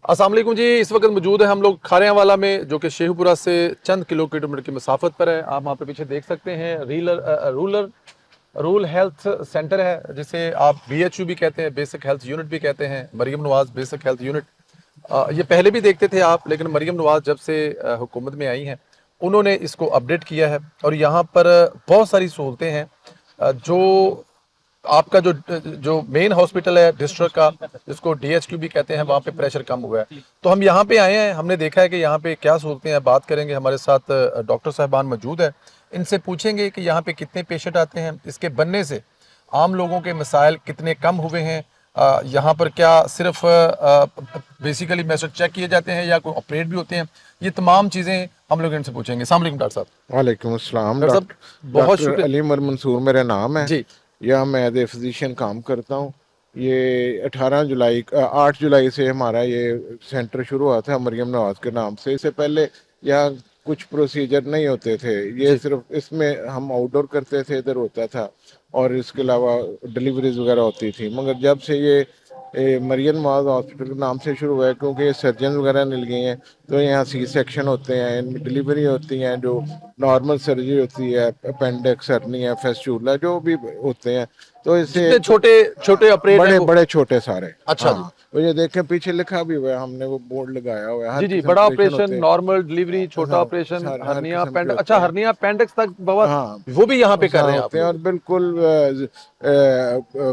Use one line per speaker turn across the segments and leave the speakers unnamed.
अस्सलाम वालेकुम जी। इस वक्त मौजूद है हम लोग खारियावाला में, जो कि शेखुपुरा से चंद किलोमीटर की मसाफत पर है। आप वहाँ पे पीछे देख सकते हैं रूरल हेल्थ सेंटर है, जिसे आप BHU भी कहते हैं, बेसिक हेल्थ यूनिट भी कहते हैं, Maryam Nawaz basic health unit. ये पहले भी देखते थे आप, लेकिन मरियम नवाज जब से हुकूमत में आई हैं उन्होंने इसको अपडेट किया है और यहाँ पर बहुत सारी सहूलतें हैं। जो आपका जो जो मेन हॉस्पिटल है डिस्ट्रिक्ट का, जिसको DHQ भी कहते हैं, वहाँ पे प्रेशर कम हुआ है। तो हम यहाँ पे आए हैं, हमने देखा है कि यहाँ पे क्या सहूलतें हैं। बात करेंगे, हमारे साथ डॉक्टर साहबान मौजूद है, इनसे पूछेंगे कि यहाँ पे कितने पेशेंट आते हैं, इसके बनने से आम लोगों के मसाइल कितने कम हुए हैं। यहाँ पर क्या सिर्फ बेसिकली मैसेज चेक किए जाते हैं या कोई ऑपरेट भी होते हैं, ये तमाम चीज़ें हम लोग इनसे पूछेंगे। अस्सलाम वालेकुम डॉक्टर साहब।
वालेकुम अस्सलाम।
डॉक्टर साहब बहुत
डॉक्टर
शुक्रिया
अली उमर मंसूर मेरा नाम है
जी।
या मैं एज ए फिजिशियन काम करता हूँ। ये 8 जुलाई से हमारा ये सेंटर शुरू हुआ था मरियम नवाज के नाम से। इससे पहले यहाँ कुछ प्रोसीजर नहीं होते थे, ये सिर्फ इसमें हम आउटडोर करते थे, इधर होता था, और इसके अलावा डिलीवरीज वगैरह होती थी। मगर जब से ये मरियम नवाज हॉस्पिटल के नाम से शुरू हुआ है, क्योंकि ये सर्जन वगैरह मिल गए हैं, तो यहाँ C-सेक्शन होते हैं, डिलीवरी होती हैं, जो नॉर्मल सर्जरी होती है, अपेंडिक्स, हर्निया, फेस्टुला जो भी होते हैं, तो इससे
छोटे छोटे ऑपरेट
बड़े बड़े छोटे सारे।
अच्छा
हाँ, तो ये देखें पीछे लिखा भी हुआ है, हमने वो बोर्ड लगाया हुआ है। हर
जी जी,
किस्म
बड़ा
ऑपरेशन
ऑपरेशन,
होते हैं।
नॉर्मल डिलीवरी, छोटा
हाँ,
ऑपरेशन,
हर
हर्निया
किस्म के
पेंड,
होते
अच्छा
हैं।
हर्निया अपेंडिक्स तक बाबा,
हाँ,
वो भी यहाँ पे कर रहे हैं आप
होते हैं,
लोग?
और बिल्कुल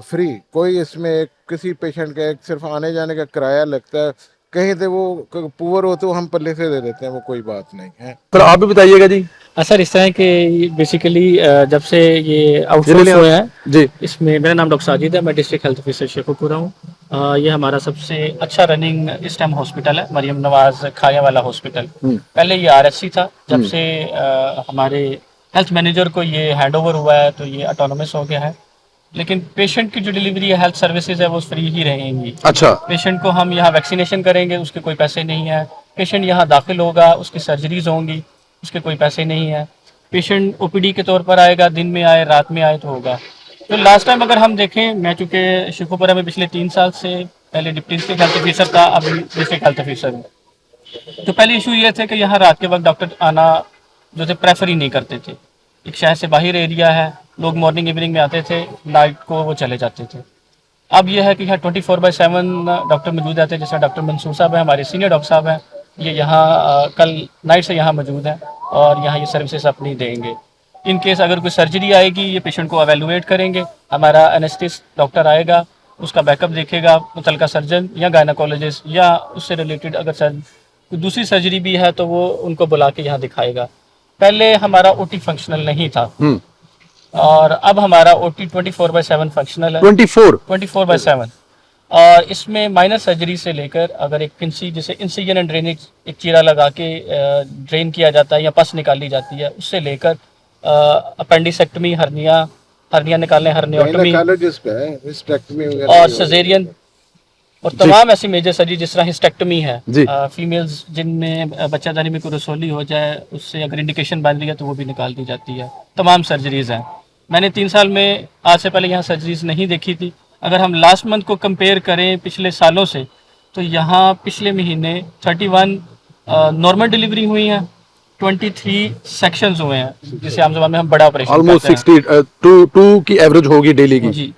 फ्री। कोई इसमें किसी पेशेंट का सिर्फ आने जाने का किराया लगता है, कहीं से वो पुअर हो तो हम पल्ले से दे देते हैं, वो कोई बात नहीं है।
सर आप भी बताइएगा जी।
सर इस तरह के बेसिकली जब से ये
ये ले
आउटसोर्स
लें
हुए
आप।
हैं,
जी
इसमें मेरा नाम डॉक्टर साजिद है, मैं डिस्ट्रिक्ट हेल्थ ऑफिसर शेखुपुरा हूँ। ये हमारा सबसे अच्छा रनिंग इस टाइम हॉस्पिटल है, मरियम नवाज खारियावाला हॉस्पिटल। पहले ये RHC था, जब से हमारे हेल्थ मैनेजर को ये हैंड ओवर हुआ है तो ये ऑटोनोमस हो गया है। लेकिन पेशेंट की जो डिलीवरी है, हेल्थ सर्विसेज है, वो फ्री ही रहेंगी।
अच्छा।
पेशेंट को हम यहाँ वैक्सीनेशन करेंगे, उसके कोई पैसे नहीं है। पेशेंट यहाँ दाखिल होगा, उसकी सर्जरीज होंगी, उसके कोई पैसे नहीं है। पेशेंट OPD के तौर पर आएगा, दिन में आए रात में आए तो होगा। तो लास्ट टाइम अगर हम देखें, मैं चूँकि शेखुपुरा में पिछले 3 साल से पहले डिप्टी डिस्ट्रिक्ट हेल्थ ऑफिसर था, अभी डिस्ट्रिक्ट हेल्थ ऑफिसर हूँ। तो पहले इशू ये थे कि यहाँ रात के वक्त डॉक्टर आना जो थे प्रेफर ही नहीं करते थे। एक शहर से बाहर एरिया है, लोग मॉर्निंग इवनिंग में आते थे, नाइट को वो चले जाते थे। अब यह है कि यहाँ 24/7 डॉक्टर मौजूद रहते हैं। जैसे डॉक्टर मंसूर साहब हैं, हमारे सीनियर डॉक्टर साहब हैं, ये यहाँ कल नाइट से यहाँ मौजूद हैं और यहाँ ये सर्विसेज अपनी देंगे। इन केस अगर कोई सर्जरी आएगी, ये पेशेंट को एवेलुएट करेंगे, हमारा एनेस्थिस्ट डॉक्टर आएगा, उसका बैकअप देखेगा, मुतलका सर्जन या गायनाकोलॉजिस्ट, या उससे रिलेटेड अगर दूसरी सर्जरी भी है तो वो उनको बुला के यहाँ दिखाएगा। पहले हमारा OT फंक्शनल नहीं था और अब हमारा OT 24/7 फंक्शनल है। 24/7। और इसमें माइनर सर्जरी से लेकर अगर एक फिंसी, जैसे इंसिजन एंड ड्रेनेज, एक चीरा लगा के ड्रेन किया जाता है या पस निकाली जाती है, उससे लेकर अपेंडिसेक्टमी, हर्निया निकालने, हर्नियोटमी और सजेरियन, और तमाम ऐसी मेजर सर्जरी जिस तरह हिस्टेक्टमी है, फीमेल्स जिनमें बच्चादानी में कोई रसोली हो जाए, उससे अगर इंडिकेशन बन रही है तो वो भी निकाल दी जाती है। तमाम सर्जरीज हैं। मैंने 3 साल में आज से पहले यहाँ सर्जरीज नहीं देखी थी। अगर हम लास्ट मंथ को कंपेयर करें पिछले सालों से, तो यहाँ पिछले महीने 31 नॉर्मल डिलीवरी हुई हैं, 23 सेक्शंस हुए हैं, जिसे आम ज़बान में हम बड़ा ऑपरेशन
ऑलमोस्ट 62 की एवरेज होगी डेली की
जी।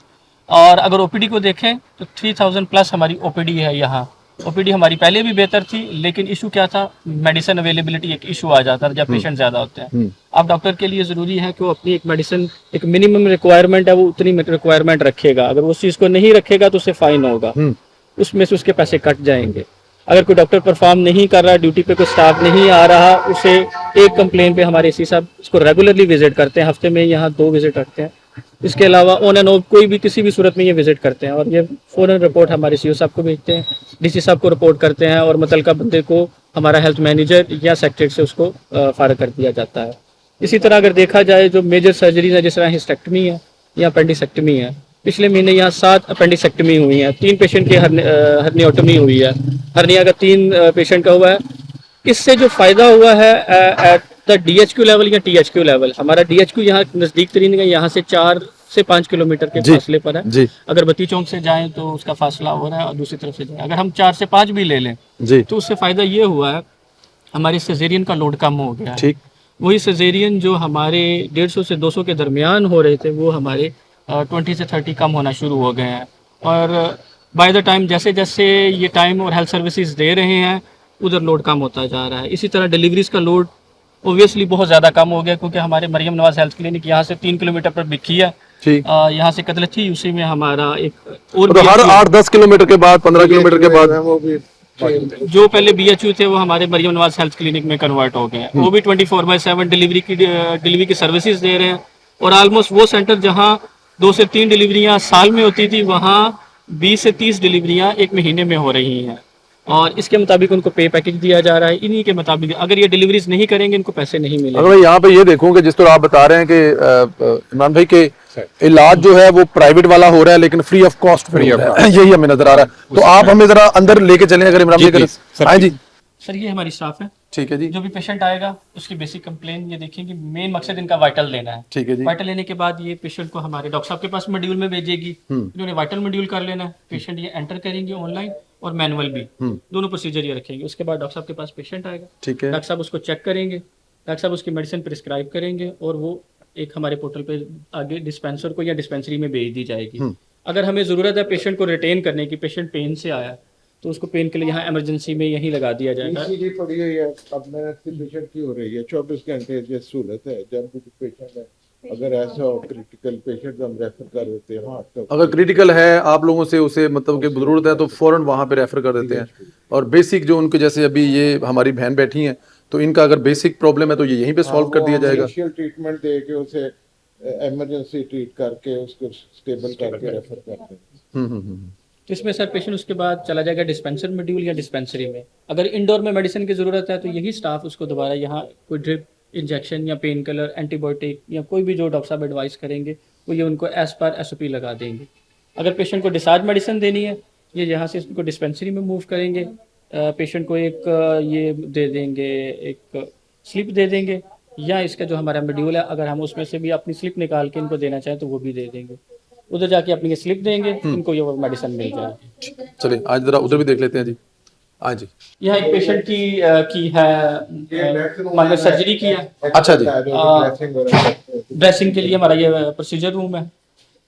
और अगर OPD को देखें तो 3000 प्लस हमारी OPD है यहाँ। OPD हमारी पहले भी बेहतर थी, लेकिन इशू क्या था, मेडिसिन अवेलेबिलिटी एक इशू आ जाता है जब पेशेंट ज़्यादा होते हैं। अब डॉक्टर के लिए ज़रूरी है कि वो अपनी एक मेडिसिन, एक मिनिमम रिक्वायरमेंट है, वो उतनी रिक्वायरमेंट रखेगा। अगर वो उस चीज़ को नहीं रखेगा तो उसे फाइन होगा, उसमें से उसके पैसे कट जाएंगे। अगर कोई डॉक्टर परफॉर्म नहीं कर रहा, ड्यूटी पे कोई स्टाफ नहीं आ रहा, उसे एक कंप्लेन पे हमारे AC साहब इसको रेगुलरली विजिट करते हैं, हफ्ते में यहाँ 2 विजिट रखते हैं। इसके अलावा ऑन एंड ऑफ कोई भी किसी भी सूरत में ये विजिट करते हैं और ये फ़ौरन रिपोर्ट हमारे CO साहब को भेजते हैं, DC साहब को रिपोर्ट करते हैं और मुतलका बंदे को हमारा हेल्थ मैनेजर या सेक्रेटरी से उसको फारग कर दिया जाता है। इसी तरह अगर देखा जाए, जो मेजर सर्जरीज है, जिस तरह हिस्टेक्टमी है या अपेंडिसेक्टमी है, पिछले महीने यहाँ 7 अपेंडिसेक्टमी हुई हैं, 3 पेशेंट की हर्नियोटमी हुई है, हर्निया का 3 पेशेंट का हुआ है। इससे जो फ़ायदा हुआ है एट द DHQ लेवल या THQ लेवल, हमारा DHQ यहाँ नज़दीक तरीन है, यहाँ से 4 से 5 किलोमीटर के
जी,
फासले पर है।
जी
अगर बत्ती चौक से जाएं तो उसका फासला हो रहा है, और दूसरी तरफ से जाएं अगर हम 4 से 5 भी ले लें
जी
तो उससे फ़ायदा ये हुआ है, हमारी सिजेरियन का लोड कम हो गया है।
ठीक।
वही सिजेरियन जो हमारे 150 से 200 के दरमियान हो रहे थे, वो हमारे 20 से 30 कम होना शुरू हो गए हैं। और बाय द टाइम जैसे जैसे ये टाइम और हेल्थ सर्विसेज दे रहे हैं, उधर लोड कम होता जा रहा है। इसी तरह डिलीवरीज का लोड ओबियसली बहुत ज़्यादा कम हो गया, क्योंकि हमारे मरियम नवाज हेल्थ क्लिनिक यहाँ से 3 किलोमीटर पर बिखी है।
ठीक।
यहाँ से कदलथी यूसी में हमारा एक और
तो हर
BHU
8-10 किलोमीटर के बाद, 15 किलोमीटर के बाद
वो भी
जो पहले BHU थे वो हमारे मरियम नवाज हेल्थ क्लिनिक में कन्वर्ट हो गए हैं। वो भी 24/7 डिलीवरी की सर्विसेज दे रहे हैं। और ऑलमोस्ट वो सेंटर जहां 2 से 3 डिलीवरियां साल में होती थी, वहां 20 से 30 डिलीवरियां एक महीने में हो रही हैं। और इसके मुताबिक उनको पे पैकेज दिया जा रहा है। इन्हीं के मुताबिक अगर ये डिलीवरीज नहीं करेंगे, इनको पैसे नहीं मिलेंगे।
अगर मैं यहाँ पे ये देखूं कि जिस तरह आप बता रहे हैं कि इमरान भाई के इलाज जो है वो प्राइवेट वाला हो रहा है, लेकिन फ्री ऑफ कॉस्ट फ्री है, यही हमें नजर आ रहा है। तो आप हमें जरा अंदर लेके चलें, अगर इमरान भाई हाँ जी।
सर ये हमारी स्टाफ है।
ठीक है जी।
जो भी पेशेंट आएगा उसकी बेसिक कंप्लेन ये देखेंगे, मेन मकसद इनका वाइटल लेना है।
ठीक है जी।
वाइटल लेने के बाद ये पेशेंट को हमारे डॉक्टर साहब के पास मॉड्यूल में भेजेगी। इन्होंने वाइटल मॉड्यूल कर लेना है, पेशेंट ये एंटर करेंगे ऑनलाइन और मैनुअल भी, दोनों प्रोसीजर ये रखेंगे। उसके बाद डॉक्टर साहब के पास पेशेंट आएगा,
ठीक है।
डॉक्टर साहब उसको चेक करेंगे, डॉक्टर साहब उसकी मेडिसिन प्रिस्क्राइब करेंगे और वो एक हमारे पोर्टल पे आगे डिस्पेंसर को या डिस्पेंसरी में भेज दी जाएगी। अगर हमें ज़रूरत है पेशेंट को रिटेन करने की, पेशेंट पेन से आया है, तो उसको पेन के लिए यहाँ इमरजेंसी में यहीं लगा दिया जाएगा।
ECG पड़ी हुई है, अब मेरे पेशेंट की हो रही है 24 घंटे ये सहूलत है। जब भी पेशेंट है, अगर ऐसा हो क्रिटिकल पेशेंट, हम रेफर कर देते हैं हार्ट का।
अगर क्रिटिकल है आप लोगों से उसे मतलब कि जरूरत है तो फौरन वहां पे रेफर कर देते हैं। और बेसिक जो उनके, जैसे अभी ये हमारी बहन बैठी हैं, तो इनका अगर बेसिक प्रॉब्लम है तो ये यहीं पे सॉल्व कर दिया जाएगा।
इनिशियल ट्रीटमेंट दे के उसे इमरजेंसी ट्रीट करके उसको स्टेबल करके रेफर करते हैं।
तो इसमें सर पेशेंट उसके बाद चला जाएगा डिस्पेंसर मॉड्यूल या डिस्पेंसरी में। अगर इंडोर में मेडिसिन की ज़रूरत है तो यही स्टाफ उसको दोबारा यहाँ कोई ड्रिप इंजेक्शन या पेन किलर, एंटीबायोटिक या कोई भी जो डॉक्टर साहब एडवाइस करेंगे वो ये उनको एज पर SOP लगा देंगे। अगर पेशेंट को डिस्चार्ज मेडिसिन देनी है, ये यहाँ से इसको डिस्पेंसरी में मूव करेंगे। पेशेंट को एक ये दे देंगे, एक स्लिप दे देंगे, या इसका जो हमारा मॉड्यूल है अगर हम उसमें से भी अपनी स्लिप निकाल के इनको देना चाहें तो वो भी दे देंगे। उधर जाके अपनी ये स्लिप देंगे, इनको ये मेडिसिन मिल जाएगी।
चलिए आज जरा उधर भी देख लेते हैं जी। हाँ जी।
यहाँ एक पेशेंट की है माइनर सर्जरी की है।
अच्छा जी।
ड्रेसिंग के लिए हमारा ये प्रोसीजर रूम है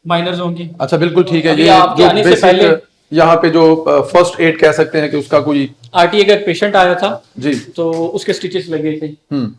माइनर्स होंगी।
अच्छा बिल्कुल ठीक है।
अभी
ये
आपके
जो
आने से
बेसिक
पहले
यहाँ पे जो फर्स्ट एड कह सकते हैं कि उसका कोई
RTA का एक पेशेंट आया था
जी,
तो उसके स्टिचेस लगे थे।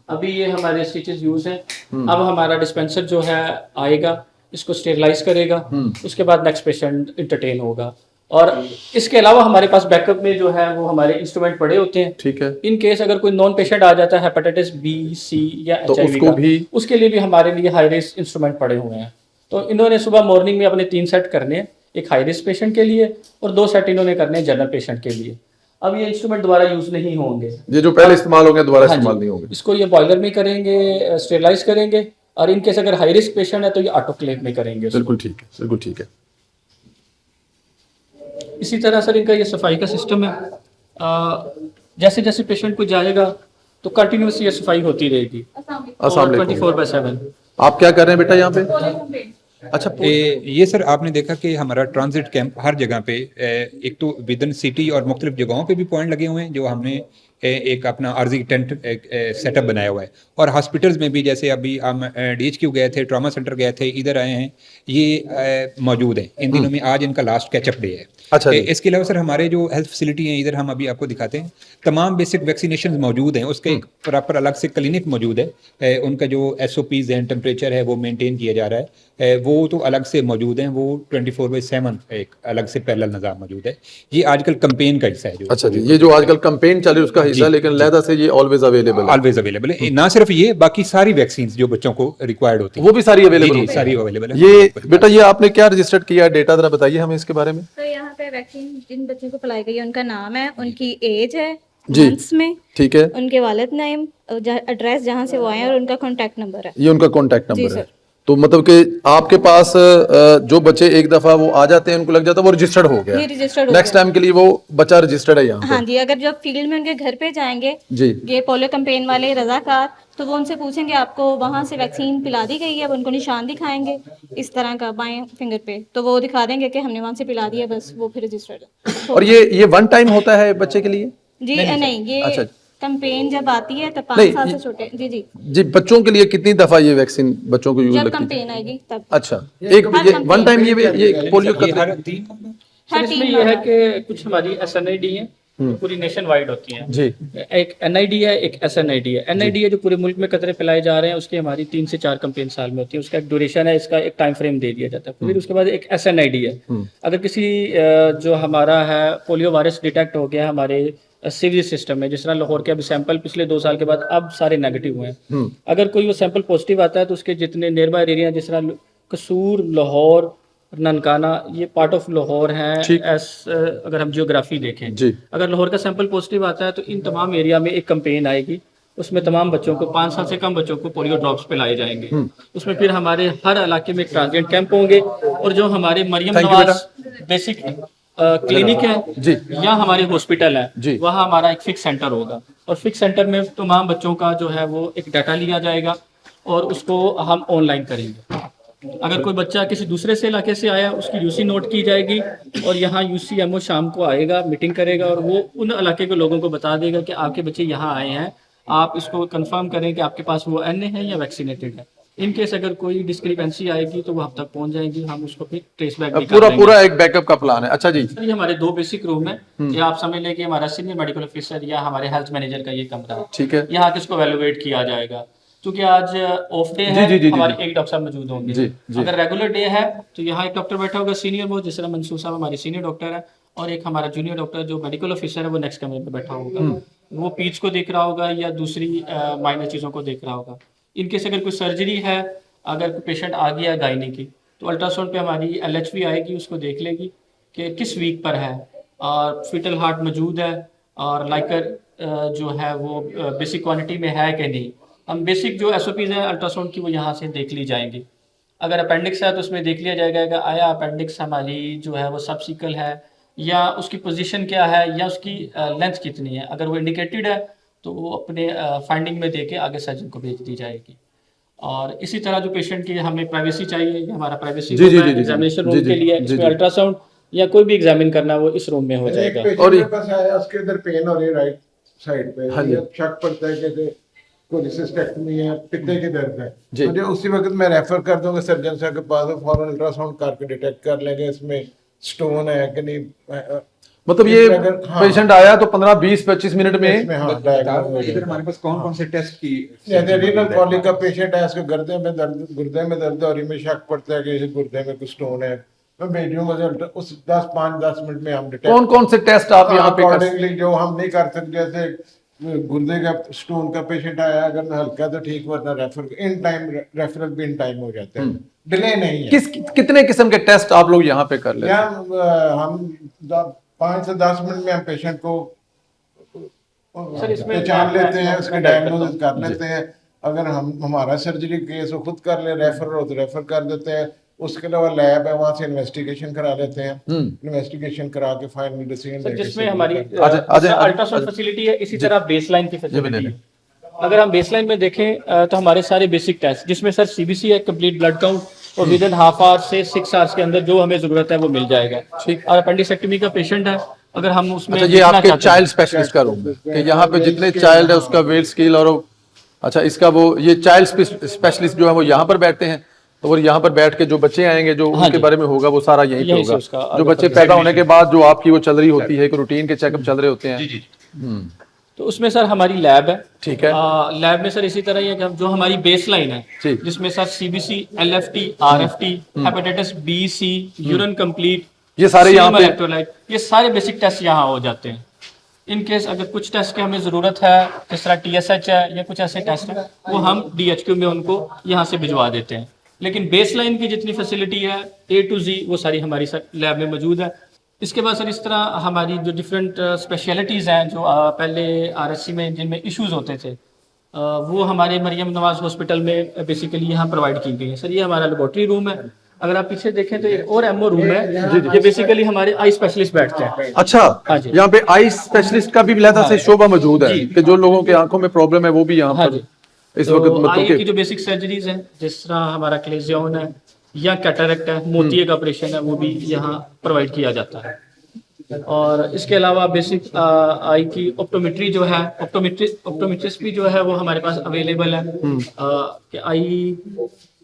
अभी ये हमारे स्टिचेस यूज हैं। अब हमारा डिस्पेंसर जो है आएगा, इसको स्टेरलाइज करेगा, उसके बाद नेक्स्ट पेशेंट इंटरटेन होगा। और इसके अलावा हमारे पास बैकअप में जो है वो हमारे इंस्ट्रूमेंट पड़े होते हैं।
ठीक है।
इन केस अगर कोई नॉन पेशेंट आ जाता है हेपेटाइटिस B, C या
तो
HIV
उसको
का,
भी
उसके लिए भी हमारे लिए हाई रिस्क इंस्ट्रूमेंट पड़े हुए हैं। तो इन्होंने सुबह मॉर्निंग में अपने 3 सेट करने हैं, एक हाई रिस्क पेशेंट के लिए और 2 सेट इन्होंने करने हैं जनरल पेशेंट के लिए। अब ये इंस्ट्रूमेंट दोबारा यूज नहीं होंगे,
ये जो पहले इस्तेमाल हो गए दोबारा
हाँ जी,
इस्तेमाल नहीं होंगे।
इसको ये बॉयलर में करेंगे, स्टेरलाइज करेंगे, और इनकेस अगर हाई रिस्क पेशेंट है तो ये ऑटोक्लेव में करेंगे उसको।
बिल्कुल ठीक है, बिल्कुल ठीक है।
इसी तरह सर इनका ये सफाई का सिस्टम है। जैसे जैसे पेशेंट को जाएगा तो कंटिन्यूस ये सफाई होती रहेगी
अस्सलाम वालेकुम।
24/7।
आप क्या कर रहे हैं बेटा यहाँ पे? अच्छा
ये सर आपने देखा कि हमारा ट्रांजिट कैंप हर जगह पे एक तो विदिन सिटी और मुख्तलिफ जगहों पे भी पॉइंट लगे हुए हैं जो हमने एक अपना आर्जी टेंट सेटअप बनाया हुआ है। और हॉस्पिटल्स में भी जैसे अभी हम DHQ गए थे, ट्रॉमा सेंटर गए थे, इधर आए हैं, ये मौजूद है इन दिनों में। आज इनका लास्ट कैचअप डे है।
अच्छा जी।
इसके अलावा सर हमारे जो हेल्थ फैसिलिटी हैं इधर हम अभी आपको दिखाते हैं, तमाम बेसिक वैक्सीनेशन मौजूद हैं। उसका एक प्रॉपर अलग से क्लिनिक मौजूद है। उनका जो SOPs हैं, टेम्परेचर है वो मेंटेन किया जा रहा है, वो तो अलग से मौजूद हैं। वो 24/7 एक अलग से पैरेलल निज़ाम मौजूद है। ये आजकल कैंपेन का हिस्सा है जो
अच्छा जी, ये जो आजकल कैंपेन चल रही है उसका हिस्सा, लेकिन अलहदा से ये ऑलवेज अवेलेबल है।
ऑलवेज अवेलेबल है। ना सिर्फ ये, बाकी सारी वैक्सीन जो बच्चों को रिक्वायर्ड होती है
वो भी सारी अवेलेबल
जी,
होती
सारी
है।
अवेलेबल है।
ये बेटा ये आपने क्या रजिस्टर्ड किया डेटा, जरा बताइए हमें इसके बारे में।
तो यहाँ पे वैक्सीन जिन बच्चों को पिलाई गई है उनका नाम है, उनकी एज है
जी।
मंथ्स में,
ठीक है।
उनके वालिद नेम, एड्रेस जहाँ से वो आए हैं और उनका कॉन्टैक्ट नंबर है।
ये उनका कॉन्टैक्ट
जी
नंबर है।
सर।
तो मतलब कि आपके पास जो बच्चे एक दफा वो आ जाते हैं उनको लग जाता है वो रजिस्टर्ड हो गया,
ये रजिस्टर्ड हो
नेक्स्ट
गया।
टाइम के लिए वो बच्चा रजिस्टर्ड है यहाँ
हाँ
पे।
जी, अगर जब फील्ड में उनके घर पे जाएंगे
जी
ये पोलियो कैंपेन वाले रजाकार, तो वो उनसे पूछेंगे आपको वहाँ से वैक्सीन पिला दी गई है, अब उनको निशान दिखाएंगे इस तरह का बाएं फिंगर पे, तो वो दिखा देंगे कि हमने वहाँ से पिला दिया, बस वो फिर रजिस्टर्ड है।
और ये वन टाइम होता है बच्चे के लिए?
जी नहीं, ये
अच्छा।
कैंपेन जब आती है तब 5
नहीं,
साल से छोटे, जी जी,
जी बच्चों के लिए कितनी दफा ये वैक्सीन बच्चों को यूज
जब
लगती है?
कैंपेन आएगी तब।
अच्छा, एक
हर
ये
campaign
वन टाइम ये पोलियो
ये
का
हर 3
सर
हर
इसमें
3
ये है
बार।
कि कुछ हमारी SNID है जो पूरी नेशन वाइड होती हैं।
जी
एक NID है, एक SNID है। NID है जो पूरे मुल्क में कतरे फैलाए जा रहे हैं, उसकी हमारी 3 से 4 कैंपेन साल में होती है, उसका एक ड्यूरेशन है, इसका एक टाइम फ्रेम दे दिया जाता है। फिर उसके बाद एक SNID है। अगर किसी जो हमारा है पोलियो वायरस डिटेक्ट हो गया हमारे सीवरेज सिस्टम में, जिस तरह लाहौर के अभी सैंपल पिछले 2 साल के बाद अब सारे नेगेटिव हुए हैं, अगर कोई वो सैंपल पॉजिटिव आता है तो उसके जितने नियर बाय एरिया जिस तरह कसूर, लाहौर, ननकाना, ये पार्ट ऑफ लाहौर हैं।
ठीक।
अगर हम जियोग्राफी देखें,
जी
अगर लाहौर का सैंपल पॉजिटिव आता है तो इन तमाम एरिया में एक कैंपेन आएगी, उसमें तमाम बच्चों को 5 साल से कम बच्चों को पोलियो ड्रॉप्स पिलाए जाएंगे। उसमें फिर हमारे हर इलाके में एक ट्रांजिट कैंप होंगे, और जो हमारे Maryam
Thank you,
Nawaz basic clinic है
जी
या हमारे हॉस्पिटल है,
जी।
वहाँ हमारा एक फिक्स सेंटर होगा, और फिक्स सेंटर में तमाम बच्चों का जो है वो एक डाटा लिया जाएगा और उसको हम ऑनलाइन करेंगे। अगर कोई बच्चा किसी दूसरे से इलाके से आया उसकी यूसी नोट की जाएगी, और यहाँ UCMO शाम को आएगा, मीटिंग करेगा, और वो उन इलाके के लोगों को बता देगा कि आपके बच्चे यहाँ आए हैं, आप इसको कंफर्म करें कि आपके पास वो NA है या वैक्सीनेटेड है। इन केस अगर कोई डिस्क्रिपेंसी आएगी तो वो हम तक पहुंच जाएगी, हम उसको फिर ट्रेस बैक
पूरा एक बैकअप का प्लान है। अच्छा जी
ये हमारे 2 बेसिक रूम है, ये आप समझ लें कि हमारा सीनियर मेडिकल ऑफिसर या हमारे हेल्थ मैनेजर का ये कमरा है।
ठीक है
यहाँ किसको एवेलुएट किया जाएगा, क्योंकि आज ऑफ डे
जी,
है,
जी, जी, जी,
हमारे
जी।
एक डॉक्टर साहब मौजूद होंगे।
जी, जी।
अगर रेगुलर डे है तो यहाँ एक डॉक्टर बैठा होगा सीनियर मोस्ट, जिस तरह मंसूर साहब हमारे सीनियर डॉक्टर है, और एक हमारा जूनियर डॉक्टर जो मेडिकल ऑफिसर है वो नेक्स्ट कमरे में बैठा होगा, वो पीच को देख रहा होगा या दूसरी माइनर चीज़ों को देख रहा होगा। इनकेस अगर कोई सर्जरी है, अगर कोई पेशेंट आ गया गायनी की, तो अल्ट्रासाउंड पे हमारी LHV आएगी, उसको देख लेगी कि किस वीक पर है, और फिटल हार्ट मौजूद है, और लाइकर जो है वो बेसिक क्वांटिटी में है कि नहीं। हम बेसिक जो SOPs हैं अल्ट्रासाउंड की वो यहाँ से देख ली जाएंगी। अगर अपेंडिक्स है तो उसमें देख लिया जाएगा कि आया अपेंडिक्स हमारी जो है वो सबसिकल है, या उसकी पोजीशन क्या है, या उसकी लेंथ कितनी है। अगर वो इंडिकेटेड है तो वो अपने फाइंडिंग में दे के आगे सर्जन को भेज दी जाएगी। और इसी तरह जो पेशेंट की हमें प्राइवेसी चाहिए, ये हमारा प्राइवेसी
जी, जी, जी, जी,
एग्जामिनेशन
जी,
रूम
जी,
के लिए,
जी,
इसमें
जी।
अल्ट्रासाउंड या कोई भी एग्जामिन करना वो इस रूम में हो
एक
जाएगा।
पेशेंट
और
मेरे पास आया, उसके अंदर पेन हो रही है राइट साइड पे,
हाँ जी।
मुझे शक पड़ता है कि कोलिसिस्टेक्टमी है, पित्ते की दर्द है,
जी।
मुझे उसी वक्त मैं रेफर कर दूंगा सर्जन साहब के पास, फौरन अल्ट्रासाउंड करके डिटेक्ट कर लेंगे इसमें स्टोन है कि नहीं।
मतलब ये
हाँ,
पेशेंट आया तो 15-20-25 मिनट में
इसमें हाँ diagnose हो
इधर
जाएगा।
हमारे पास कौन-कौन से टेस्ट की
जैसे रीनल कॉलिक का पेशेंट है, इसको गुर्दे में दर्द और इनमें शक पड़ता है कि इस गुर्दे में कुछ स्टोन है, मैं भेजूंगा रिजल्ट उस 5-10 मिनट में हम डिटेक्ट
कौन से टेस्ट आप यहाँ पे कर
अकॉर्डिंगली जो हम नहीं कर सकते, जैसे गुर्दे का स्टोन का पेशेंट आया, अगर हल्का तो ठीक, वरना रेफर इन टाइम, रेफरल भी इन टाइम हो जाता है, डिले नहीं है।
कितने किस्म के टेस्ट आप लोग यहाँ पे कर लेते
या
हैं?
हम 5 से 10 मिनट में हम पेशेंट को
सर, इसमें
पहचान लेते हैं, उसके डायग्नोसिस कर
जी।
लेते हैं। अगर हमारा सर्जरी केस वो खुद कर ले, रेफर हो तो रेफर कर देते हैं। उसके अलावा लैब है, वहाँ से इन्वेस्टिगेशन करा लेते हैं, इन्वेस्टिगेशन करा के फाइनल डिसीजन
सर, जिसमें हमारी
आजा-
अल्ट्रासाउंड फैसिलिटी है, इसी तरह बेसलाइन की
जी,
फैसिलिटी है। अगर हम बेसलाइन में देखें तो हमारे सारे बेसिक टेस्ट, जिसमें सर CBC है, कंप्लीट ब्लड काउंट, और विद इन हाफ आवर से 6 आवर्स के अंदर जो हमें जरूरत है वो मिल जाएगा।
ठीक।
और अपेंडिसेक्टमी का पेशेंट है, अगर हम उसमें
अच्छा, ये
देखना
आपके
चाहते हैं-
चाइल्ड स्पेशलिस्ट का रूम है कि यहाँ पे जितने चाइल्ड है उसका वेट स्केल और अच्छा इसका वो ये चाइल्ड स्पेशलिस्ट जो है वो यहाँ पर बैठते हैं, तो वो यहाँ पर बैठ के जो बच्चे आएंगे जो
हाँ
उनके
जी।
बारे में होगा वो सारा यहीं पे
यहीं से
होगा।
उसका
जो
आगे
बच्चे
तक
पैदा होने के बाद जो आपकी वो चल रही होती है, एक रूटीन के चेकअप चल रहे होते हैं।
तो उसमें सर हमारी लैब है।
ठीक है।
लैब में सर इसी तरह ही है कि हम जो हमारी बेसलाइन है,
जी।
जिसमें sir CBC, LFT, RFT, hepatitis B, C, urine complete,
ये सारे यहाँ पे
इलेक्ट्रोलाइट, ये सारे बेसिक टेस्ट यहाँ हो जाते हैं। इन केस अगर कुछ टेस्ट की हमें ज़रूरत है, जिस तरह TSH है या कुछ ऐसे टेस्ट है, वो हम DHQ में उनको यहाँ से भिजवा देते हैं। लेकिन बेसलाइन की जितनी फैसिलिटी है A to Z वो सारी हमारी सर लैब में मौजूद है। इसके बाद सर इस तरह हमारी जो डिफरेंट स्पेशलिटीज़ हैं जो पहले RSC में जिनमें इश्यूज होते थे, वो हमारे मरियम नवाज हॉस्पिटल में बेसिकली यहाँ प्रोवाइड की गई है। सर ये हमारा लेबोरेटरी रूम है। अगर आप पीछे देखें तो एक और एमओ रूम है, ये बेसिकली हमारे आई स्पेशलिस्ट बैठते हैं।
अच्छा,
हाँ जी।
यहाँ पे आई स्पेशलिस्ट का भी लहदा से शोबा मौजूद है कि जो लोगों के आंखों में प्रॉब्लम है वो भी यहाँ
हाँ
पर
जी।
इस
तो
वक्त मतलब
आई
कि
की जो बेसिक सर्जरीज हैं, जिस तरह हमारा क्लेजियन है या कैटरेक्ट है, मोतिये का ऑपरेशन है, वो भी यहाँ प्रोवाइड किया जाता है। और इसके अलावा बेसिक आई की ऑप्टोमेट्री जो है, ऑप्टोमेट्रिस्ट भी जो है वो हमारे पास अवेलेबल है। कि आई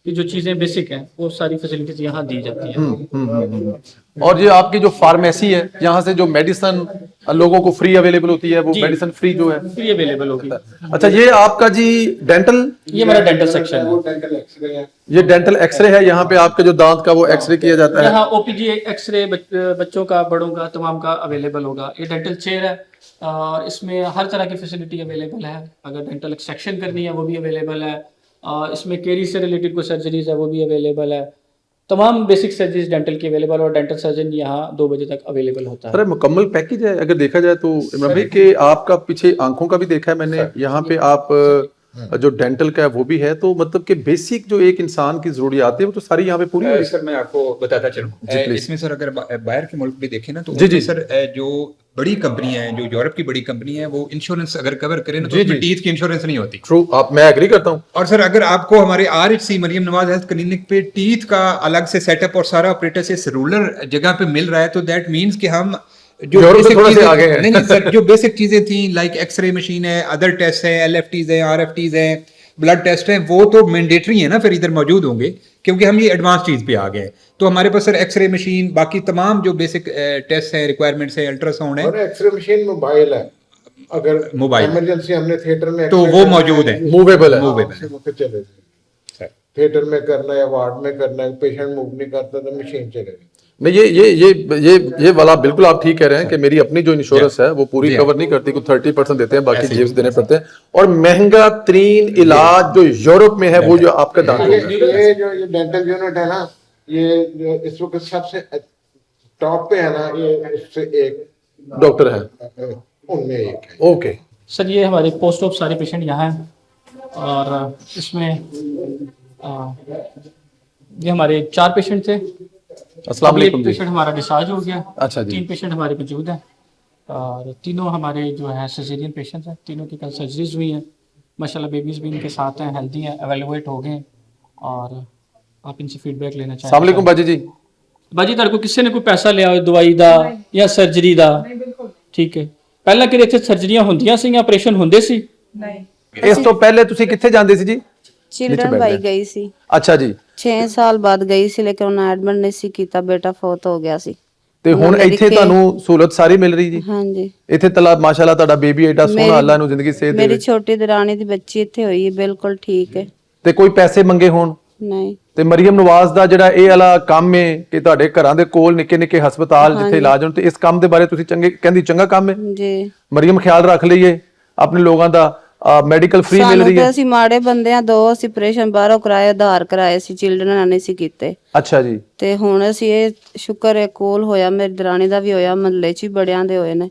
की जो चीज़ें बेसिक हैं वो सारी फैसिलिटीज यहाँ दी जाती हैं।
और ये आपकी जो फार्मेसी है यहाँ से जो मेडिसिन लोगों को फ्री अवेलेबल होती है वो
जी।
मेडिसिन फ्री जो है।
फ्री अवेलेबल होगी।
अच्छा, ये आपका जी डेंटल,
ये हमारा डेंटल सेक्शन है।
डेंटल एक्सरे है।
ये डेंटल एक्सरे है, यहाँ पे आपके जो दांत का वो एक्सरे किया जाता है।
यहाँ ओपीजी एक्सरे बच्चों का, बड़ों का, तमाम का अवेलेबल होगा। ये डेंटल चेयर है और इसमें हर तरह की फैसिलिटी अवेलेबल है। अगर डेंटल एक्सट्रैक्शन करनी है वो भी अवेलेबल है। इसमें केरी से रिलेटेड कोई सर्जरीज है वो भी अवेलेबल है। तमाम बेसिक सर्जरीज डेंटल की अवेलेबल, और डेंटल सर्जन यहाँ 2 बजे तक अवेलेबल होता है।
अरे मुकम्मल पैकेज है अगर देखा जाए तो इमरान भाई कि आपका पीछे आंखों का भी देखा है मैंने, यहाँ पे आप जो डेंटल का है वो भी है, तो मतलब कि बेसिक जो एक इंसान की जरूरियात है वो तो सारी यहाँ पे पूरी है।
सर मैं आपको बताता चलूं,
please।
इसमें सर अगर बाहर के मुल्क भी देखें ना तो
जी, जी।
उनमें सर जो बड़ी कंपनियां हैं, जो यूरोप की बड़ी कंपनी है, वो इंश्योरेंस अगर कवर करें ना तो
जी,
उसमें
जी।
टीथ की इंश्योरेंस नहीं होती।
ट्रू, आप मैं एग्री करता हूँ।
और सर अगर आपको हमारे RHC Maryam Nawaz health clinic पे टीथ का अलग से सेटअप और सारा ऑपरेटर से रूरल जगह पे मिल रहा है, तो दैट मींस कि हम जो
यूरोप में
basic
थोड़ा से
चीजें-
आगे हैं।
नहीं सर, जो बेसिक चीजें थी लाइक एक्सरे मशीन है, अदर टेस्ट है, एलएफटीज है, आरएफटीज है, ब्लड टेस्ट है, वो तो मैंडेटरी है ना, फिर इधर मौजूद होंगे क्योंकि हम ये एडवांस चीज पे आ गए हैं। तो हमारे पास सर एक्सरे मशीन, बाकी तमाम जो बेसिक टेस्ट है, रिक्वायरमेंट्स है, अल्ट्रासाउंड है,
और एक्सरे मशीन मोबाइल है। अगर
मोबाइल।
इमरजेंसी हमने थिएटर में
तो
X-ray
वो
करना
मौजूद है।
मूवेबल है।
Movable है।
से चले थिएटर में करना है, वार्ड में करना है, पेशेंट मूव नहीं करता तो मशीन चलेगी।
नहीं, ये वाला बिल्कुल आप ठीक कह रहे हैं कि मेरी अपनी जो इंश्योरेंस है वो पूरी
जी।
कवर नहीं करती, कुछ 30% देते हैं, बाकी
ऐसे ही।
जेब से देने पड़ते हैं। और महंगा तरीन इलाज जो यूरोप में है वो जो आपका दांतों में है।
ये जो ये डेंटल यूनिट है ना, ये जो इस वक्त सबसे टॉप पे है ना, ये उससे एक
डॉक्टर है।
उनमें एक है।
ओके,
सर ये हमारे पोस्ट ऑफ सारे पेशेंट यहाँ हैं, और इसमें ये हमारे 4 पेशेंट थे।
अस्सलाम
अभी एक
वालेकुम जी।
पेशेंट हमारा डिस्चार्ज हो गया।
अच्छा जी।
3 पेशेंट हमारे मौजूद हैं, और तीनों हमारे जो है सर्जरियन पेशेंट हैं। तीनों की कल सर्जरीज हुई हैं माशाल्लाह। बेबीज भी इनके साथ हैं, हेल्दी हैं, एवेलुएट हो गए। और आप इनसे फीडबैक लेना
अस्सलाम वालेकुम बाजी जी।
ਬਾਜੀ ਤੁਹਾਡੇ ਕੋਲ ਕਿਸੇ ਨੇ ਕੋਈ ਪੈਸਾ ਲਿਆ ਹੋਵੇ ਦਵਾਈ ਦਾ ਜਾਂ ਸਰਜਰੀ ਦਾ? ਠੀਕ ਹੈ। ਪਹਿਲਾਂ ਕਿਹੜੇ ਇੱਥੇ ਸਰਜਰੀਆਂ ਹੁੰਦੀਆਂ ਸੀ ਜਾਂ ਆਪਰੇਸ਼ਨ ਹੁੰਦੇ ਸੀ?
ਇਸ ਤੋਂ ਪਹਿਲੇ ਤੁਸੀਂ ਕਿੱਥੇ ਜਾਂਦੇ ਸੀ ਜੀ?
ਚਿਲਡਰਨ ਬਾਈ ਗਈ ਸੀ।
ਅੱਛਾ ਜੀ।
6 ਸਾਲ ਬਾਅਦ ਗਈ ਸੀ, ਲੇਕਿਨ ਉਹਨਾਂ ਐਡਮਿਟ ਨਹੀਂ ਸੀ ਕੀਤਾ, ਬੇਟਾ ਫੌਤ ਹੋ ਗਿਆ ਸੀ।
ਤੇ ਹੁਣ
ਉਹਨਾਂ
ਇੱਥੇ
ਦੇ
ਤੁਹਾਨੂੰ ਸਹੂਲਤ ਸਾਰੀ ਮਿਲ ਰਹੀ ਜੀ?
ਹਾਂਜੀ।
ਇੱਥੇ ਤਲਾ ਮਾਸ਼ਾਅੱਲਾ ਤੁਹਾਡਾ ਬੇਬੀ ਐਡਾ ਸੋਹਣਾ, ਅੱਲਾ ਨੂੰ ਜ਼ਿੰਦਗੀ ਸਿਹਤ
ਮੇਰੀ
ਦੇਵੇ।
ਛੋਟੀ ਦਰਾਣੀ ਦੀ ਬੱਚੀ ਇੱਥੇ ਹੋਈ ਹੈ, ਬਿਲਕੁਲ ਠੀਕ ਹੈ।
ਤੇ ਕੋਈ ਪੈਸੇ ਮੰਗੇ ਹੋਣ?
ਨਹੀਂ
ਤੇ ਮਰੀਮ ਨਵਾਜ਼ ਦਾ ਜਿਹੜਾ ਇਹ ਵਾਲਾ ਕੰਮ ਹੈ ਕਿ ਤੁਹਾਡੇ ਘਰਾਂ ਦੇ ਕੋਲ ਨਿੱਕੇ ਨਿੱਕੇ ਹਸਪਤਾਲ ਜਿੱਥੇ ਇਲਾਜ ਹੋਣ, ਤੇ ਇਸ ਕੰਮ ਦੇ ਬਾਰੇ ਤੁਸੀਂ ਕਹਿੰਦੀ ਚੰਗਾ ਕੰਮ ਹੈ?
ਜੀ।
ਮਰੀਮ ਖਿਆਲ ਰੱਖ ਲਈਏ ਆਪਣੇ ਲੋਕਾਂ ਦਾ, ਮੈਡੀਕਲ ਫ੍ਰੀ ਮਿਲ
ਸਾਨੂੰ
ਰਹੀ
ਤੇ
ਹੈ।
ਅਸੀਂ ਮਾੜੇ ਬੰਦੇ ਆ, 2 ਅਸੀਂ ਆਪਰੇਸ਼ਨ ਬਾਹਰੋਂ ਕਰਾਏ, ਆਧਾਰ ਕਰਾਏ ਸੀ, ਚਿਲਡਰਨ ਨਹੀਂ ਸੀ ਕੀਤੇ।
ਅੱਛਾ ਜੀ।
ਤੇ ਹੁਣ ਅਸੀਂ ਇਹ ਸ਼ੁਕਰ ਹੈ ਕੋਲ ਹੋਇਆ, ਮੇਰੀ ਦਰਾਣੀ ਦਾ ਵੀ ਹੋਇਆ, ਮਹੱਲੇ 'ਚ ਵੀ ਬੜਿਆਂ ਦੇ ਹੋਏ ਨੇ।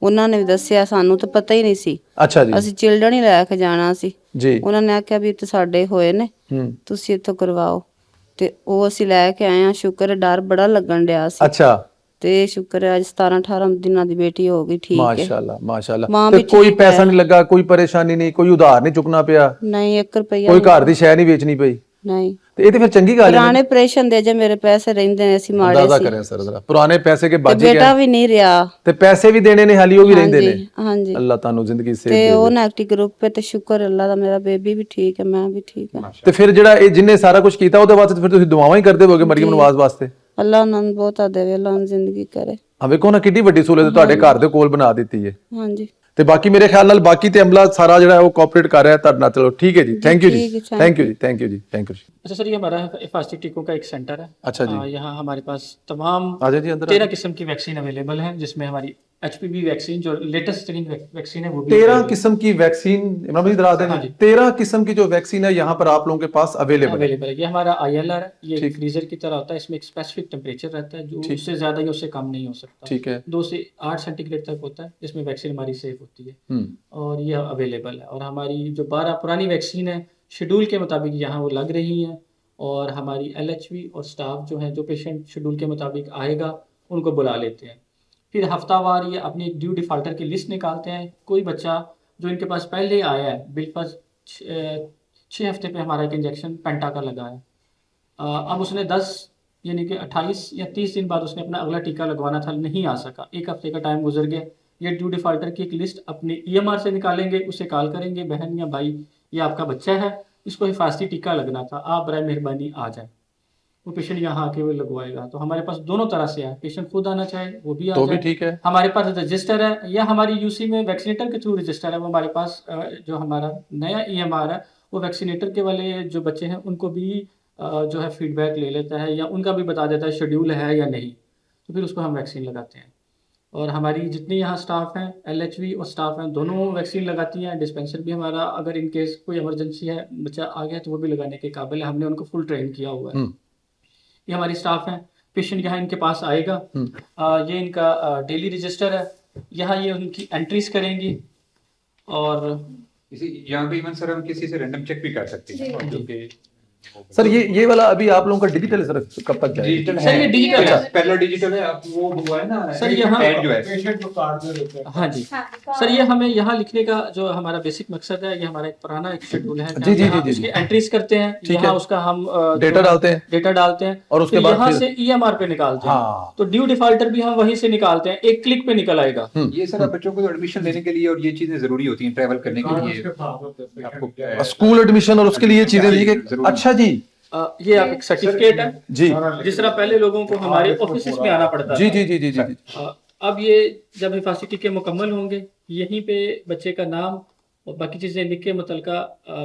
ਉਹਨਾਂ ਨੇ ਵੀ ਦੱਸਿਆ, ਸਾਨੂੰ ਤਾਂ ਪਤਾ ਹੀ ਨਹੀਂ ਸੀ।
ਅੱਛਾ ਜੀ।
ਅਸੀਂ ਚਿਲਡਰਨ ਹੀ ਲੈ ਕੇ ਜਾਣਾ ਸੀ।
ਜੀ।
ਉਹਨਾਂ ਨੇ ਆਖਿਆ ਵੀ ਇੱਥੇ ਸਾਡੇ ਹੋਏ ਨੇ, ਤੁਸੀਂ ਇੱਥੋਂ ਕਰਵਾਓ। ਤੇ ਉਹ ਅਸੀਂ ਲੈ ਕੇ ਆਏ ਆ। ਸ਼ੁਕਰ ਹੈ, ਡਰ ਬੜਾ ਲੱਗਣ ਡਿਆ ਸੀ।
ਅੱਛਾ।
ਤੇ ਸ਼ੁਕਰ ਹੈ ਅੱਜ 17-18 ਦਿਨਾਂ ਦੀ ਬੇਟੀ ਹੋ ਗਈ, ਠੀਕ ਹੈ।
ਮਾਸ਼ਾਅੱਲਾ ਮਾਸ਼ਾਅੱਲਾ।
ਮਾਂ
ਤੇ
ਵੀ
ਕੋਈ
ਠੀਕ
ਪੈਸਾ
ਹੈ।
ਨਹੀਂ ਲੱਗਾ, ਕੋਈ ਪਰੇਸ਼ਾਨੀ ਨਹੀਂ, ਕੋਈ ਉਧਾਰ ਨਹੀਂ ਚੁੱਕਣਾ ਪਿਆ,
ਨਹੀਂ 1 ਰੁਪਈਆ
ਕੋਈ ਘਰ ਦੀ ਸ਼ੈ ਨਹੀਂ ਵੇਚਣੀ ਪਈ?
ਨਹੀਂ।
ਤੇ ਇਹ ਤੇ ਫਿਰ ਚੰਗੀ ਗੱਲ ਹੈ।
ਪੁਰਾਣੇ ਆਪਰੇਸ਼ਨ ਦੇ ਜੇ ਮੇਰੇ ਪੈਸੇ ਰਹਿੰਦੇ ਨੇ, ਅਸੀਂ ਮਾੜੇ
ਅੰਦਾਜ਼ਾ
ਸੀ।
ਕरें सर जरा, पुराने पैसे के
ਤੇ
बाजी
ਬੇਟਾ
क्या
ਵੀ ਨਹੀਂ ਰਿਹਾ।
ਤੇ ਪੈਸੇ ਵੀ ਦੇਣੇ ਨੇ, ਹਾਲੀ ਉਹ ਵੀ ਰਹਿੰਦੇ ਨੇ।
ਹਾਂਜੀ।
ਅੱਲਾਹ ਤੁਹਾਨੂੰ ਜ਼ਿੰਦਗੀ ਸਿਹਤ
ਤੇ
ਦੇਵੇ।
ਉਹ ਨੈਗੇਟਿਵ ਗਰੁੱਪ ਤੇ ਸ਼ੁਕਰ ਅੱਲਾ ਦਾ, ਮੇਰਾ ਬੇਬੀ ਵੀ ਠੀਕ ਹੈ, ਮੈਂ ਵੀ ਠੀਕ ਹਾਂ।
ਤੇ ਫਿਰ ਜਿਹੜਾ ਇਹ ਜਿੰਨੇ ਸਾਰਾ ਕੁਝ ਕੀਤਾ ਉਹਦੇ ਵਾਸਤੇ ਫਿਰ ਤੁਸੀਂ ਦੁਆਵਾਂ ਹੀ ਕਰਦੇ ਹੋਗੇ ਮਰੀਮ ਨਵਾਜ਼ ਵਾਸਤੇ?
ਅੱਲਾ ਉਹਨਾਂ ਨੂੰ ਬਹੁਤਾ ਦੇਵੇ, ਅੱਲਾ ਉਹਨਾਂ ਨੂੰ ਜ਼ਿੰਦਗੀ ਕਰੇ।
ਹਾਂ ਵੇਖੋ ਨਾ ਕਿੰਨੀ ਵੱਡੀ ਸਹੂਲਤ ਤੁਹਾਡੇ ਘਰ ਦੇ ਕੋਲ ਬਣਾ ਦਿੱਤੀ ਹੈ।
ਹਾਂਜੀ।
ਤੇ ਬਾਕੀ ਮੇਰੇ ਖਿਆਲ ਨਾਲ ਬਾਕੀ ਤੇ ਅਮਲਾ ਸਾਰਾ ਜਿਹੜਾ ਉਹ ਕੋਆਪਰੇਟ ਕਰ ਰਿਹਾ ਤੁਹਾਡੇ ਨਾਲ। ਚਲੋ ਠੀਕ ਹੈ ਜੀ, thank you ji, thank you ji, thank you ji, thank you ji.
अच्छा सर, ये हमारा हिफाजती टीकों का एक सेंटर है।
अच्छा जी।
यहाँ हमारे पास तमाम
आ जाइए जी अंदर।
13 किस्म की वैक्सीन अवेलेबल है, जिसमें हमारी HPV वैक्सीन जो लेटेस्ट स्ट्रेन वैक्सीन है वो भी
13 किस्म की वैक्सीन, इमरान भाई इधर आ
हाँ
दें,
जी।
13 किस्म की जो वैक्सीन है यहाँ पर आप लोगों के पास अवेलेबल है।
अवेलेबल है। ये हमारा ILR है, ये
ठीक।
फ्रीजर की तरह होता है, इसमें एक स्पेसिफिक टेम्परेचर रहता है जो
ठीक।
उससे ज़्यादा या उससे कम नहीं हो सकता।
ठीक है।
2 से 8 सेंटीग्रेड तक होता है, जिसमें वैक्सीन हमारी सेफ होती है
हम्म।
और ये अवेलेबल है। और हमारी जो 12 पुरानी वैक्सीन है शेड्यूल के मुताबिक यहाँ वो लग रही हैं, और हमारी LHV और स्टाफ जो है, जो पेशेंट शेड्यूल के मुताबिक आएगा उनको बुला लेते हैं। फिर हफ्तावार ये अपनी एक ड्यू डिफाल्टर की लिस्ट निकालते हैं। कोई बच्चा जो इनके पास पहले आया है, बिलफर्ज 6 हफ्ते पे हमारा एक इंजेक्शन पेंटा का लगा है, अब उसने 10 यानी कि 28 या 30 दिन बाद उसने अपना अगला टीका लगवाना था, नहीं आ सका, 1 हफ्ते का टाइम गुजर गया। ये ड्यू डिफाल्टर की एक लिस्ट अपने EMR से निकालेंगे, उसे कॉल करेंगे, बहन या भाई ये आपका बच्चा है, इसको हिफाजती टीका लगना था, आप बराए मेहरबानी आ जाए। वो पेशेंट यहाँ आके वो लगवाएगा। तो हमारे पास दोनों तरह से है, पेशेंट खुद आना चाहे वो भी आ
तो
जाए।
भी ठीक है।
हमारे पास रजिस्टर है, या हमारी UC में वैक्सीनेटर के थ्रू रजिस्टर है, वो हमारे पास जो हमारा नया EMR है वो वैक्सीनेटर के वाले जो बच्चे हैं उनको भी जो है फीडबैक ले लेता है, या उनका भी बता देता है शेड्यूल है या नहीं, तो फिर उसको हम वैक्सीन लगाते हैं। और हमारी जितनी यहाँ स्टाफ हैं, LHV और स्टाफ हैं, दोनों वैक्सीन लगाती हैं। डिस्पेंसर भी हमारा, अगर इन केस कोई इमरजेंसी है, बच्चा आ गया तो वो भी लगाने के काबिल है, हमने उनको फुल ट्रेन किया हुआ है। ये हमारी स्टाफ है। पेशेंट यहाँ इनके पास आएगा, ये इनका डेली रजिस्टर है, यहाँ ये उनकी एंट्रीज करेंगी। और
यहाँ पे इवन सर हम किसी से रैंडम चेक भी कर सकते हैं, जो कि
सर ये वाला अभी आप लोगों का डिजिटल है सर, कब तक जाएगा?
डिजिटल
सर ये डिजिटल है।
पहला डिजिटल है, अब वो हुआ है ना
सर यहाँ
ऐड जो है
पेशेंट को कार्ड दे देते हैं।
हाँ जी सर, ये हमें यहाँ लिखने का जो हमारा बेसिक मकसद है, ये हमारा एक पुराना एक शेड्यूल है,
जी, जी,
यहाँ
जी, जी।
उसकी एंट्रीज करते हैं,
ठीक है।
यहाँ उसका हम
डेटा डालते हैं,
डेटा डालते हैं,
और उसके
फिर
बाद
यहाँ
फिर-
से EMR पे निकालते हैं।
हाँ।
तो ड्यू डिफाल्टर भी हम वहीं से निकालते हैं, एक क्लिक पे निकल आएगा।
ये सर अब बच्चों को एडमिशन लेने के लिए और ये चीजें जरूरी होती हैं ट्रैवल करने के
कार्ड
लिए
उसके पास होते हैं।
आपको
स्कूल एडमिशन और उसके लिए चीजें दी गई।
जरूरी।
अच्छा जी
ये आप एक सर्टिफिकेट है,
जी
जिस तरह पहले लोगों को हमारे ऑफिस में आना पड़ता
जी
था।
जी जी जी जी जी।
अब ये जब हिफाजती टीके मुकम्मल होंगे, यहीं पे बच्चे का नाम और बाकी चीज़ें लिख के, मुतलका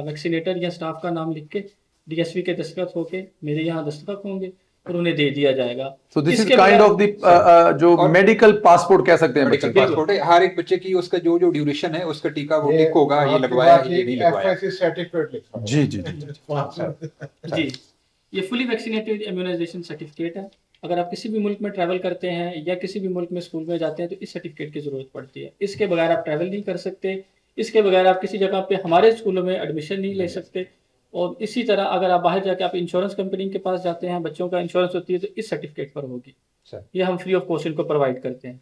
वैक्सीनेटर या स्टाफ का नाम लिख के DSV के दस्तखत होके मेरे यहाँ दस्तखत होंगे और उन्हें दे दिया जाएगा।
सो दिस इज
इसके
काइंड
बाद-
ऑफ द जो मेडिकल पासपोर्ट कह सकते हैं बच्चे
मेडिकल
का।
पासपोर्ट है, हर एक बच्चे की उसका जो जो ड्यूरेशन है उसका टीका वो
ये
टिक होगा, ये
आपके
लगवाया
पास
ये
एक
नहीं लगवाया।
FIC सर्टिफिकेट लिखा है।
जी जी जी।
5 साल।
जी, ये फुली वैक्सीनेटेड इम्यूनाइजेशन सर्टिफिकेट है। अगर आप किसी भी मुल्क में ट्रैवल करते हैं या किसी भी मुल्क में स्कूल में जाते हैं तो इस सर्टिफिकेट की ज़रूरत पड़ती है। इसके बगैर आप ट्रैवल नहीं कर सकते, इसके बगैर आप किसी जगह पे हमारे स्कूलों में एडमिशन नहीं ले सकते। और इसी तरह अगर आप बाहर जाके आप इंश्योरेंस कंपनी के पास जाते हैं, बच्चों का इंश्योरेंस होती है तो इस सर्टिफिकेट पर होगी।
सर।
ये हम फ्री ऑफ कॉस्ट इनको प्रोवाइड करते हैं।